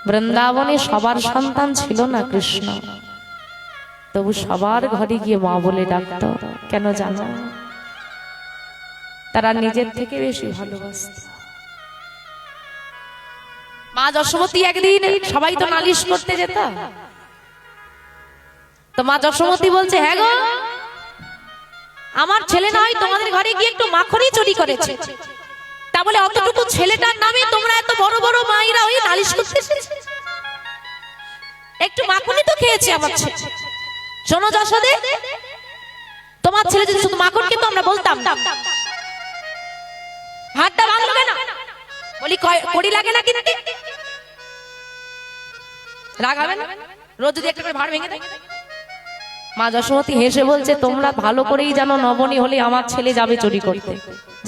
বৃন্দাবনে সবার সন্তান ছিল না কৃষ্ণ, তবু সবার ঘরে গিয়ে মা বলে ডাকতো। কেন জানো? তারা নিজের থেকে বেশি ভালোবাসত। মা যশোমতী একদিন, সবাই তো নালিশ করতে যেত, তো মা যশোমতী বলছে, হ্যাঁ গো, আমার ছেলে নয় তোমাদের ঘরে গিয়ে একটু মাখনই চুরি করেছে, তা বলে অতটুকু ছেলেটার নামে তোমরা এত বড় বড় মায়েরা ওই নালিশ করতে এসেছে? একটু মাখনই তো খেয়েছে আমার ছেলে। শোনো যশোদে, তোমার ছেলে যদি শুধু মাখন কিন্তু আমরা বলতাম না। হাতটা ভাঙলো কেন? বলি কড়ি লাগে না কিন্তু রাগাবে না? রোজ যদি একটা করে ভাড় ভেঙে দেয়। মা যশোমতী হেসে বলছে, তোমরা ভালো করেই জানো নবনী হলে আমার ছেলে যাবে চুরি করতে।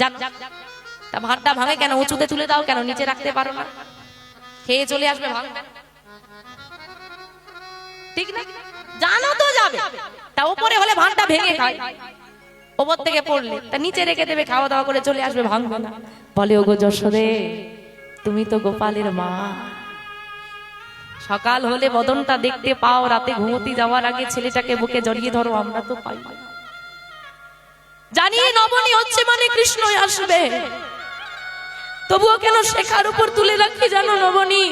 জানো, তা ভাতটা ভাঙে কেন? উঁচুতে তুলে দাও কেন? নিচে রাখতে পারো না? খেয়ে চলে আসবে, ভাঙবে ঠিক না? জানো তো যাবে, তা উপরে হলে ভাতটা ভেঙে খায়, ওপর থেকে পড়লে তা নিচে রেখে দেবে, খাওয়া দাওয়া করে চলে আসবে, ভাঙবে না। বলে, ওগো যশোদে, তুমি তো গোপালের মা, সকাল হলে বদনটা দেখতে পাও, রাতে ঘুমোতে যাওয়ার আগে ছেলেটাকে বুকে জড়িয়ে ধরো, আমরা তো পাই। জানি নবনী হচ্ছে মানে কৃষ্ণই আসবে, তবুও কেন শেখার উপর তুলে রাখি জানো নবনী?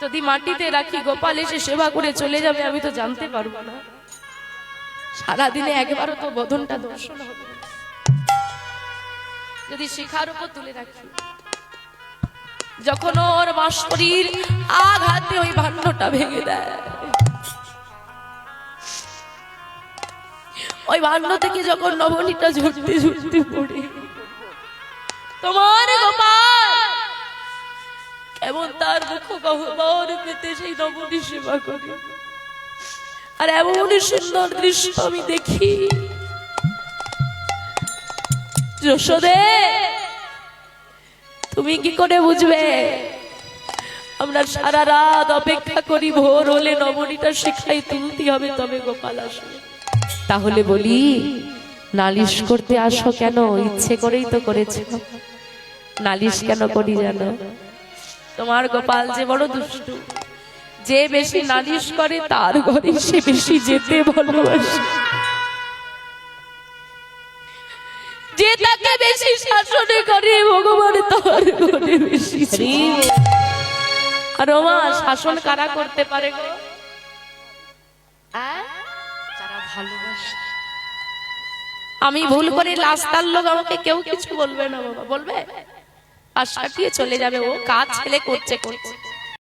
যদি মাটিতে রাখি গোপাল এসে সেবা করে চলে যাবে, আমি তো জানতে পারবো না। সারাদিনে একবারও তো বদনটা দর্শন হবে। যদি শিখার উপর তুলে রাখি, যখন ওর বাঁশরির আঘাতে ওই ভাণ্ডটা ভেঙে দেয়, ওই ভাণ্ড থেকে যখন নবনীটা ঝুরতে ঝুরতে পড়ে, তোমার গোপাল এমন তার মুখ গহ্বর পেতে সেই নবনী সেবা করে। আর এমন সুন্দর দৃশ্য আমি দেখি। যশোদে, তুমি কি করে বুঝবে? আমরা সারা রাত অপেক্ষা করি, ভোর হলে নবনীটা শেখাই তুলতে হবে, তবে গোপাল আসবে। তাহলে বলি, নালিশ করতে আসো কেন? ইচ্ছে করেই তো করেছে। নালিশ কেন করি জানো? তোমার গোপাল যে বড় দুষ্টু, যে বেশি নালিশ করে তার ঘরে সে বেশি যেতে ভালোবাসে, যে তাকে বেশি শাসনে করে ভগবান তার ঘরে বেশি। আর মা, শাসন কারা করতে পারে গো? যারা ভালোবাসে। আমি ভুল করে রাস্তার লোক, আমাকে কেউ কিছু বলবে না বাবা, বলবে? আর সাথে চলে যাবে, ও কাজ ছেলে করছে করছে।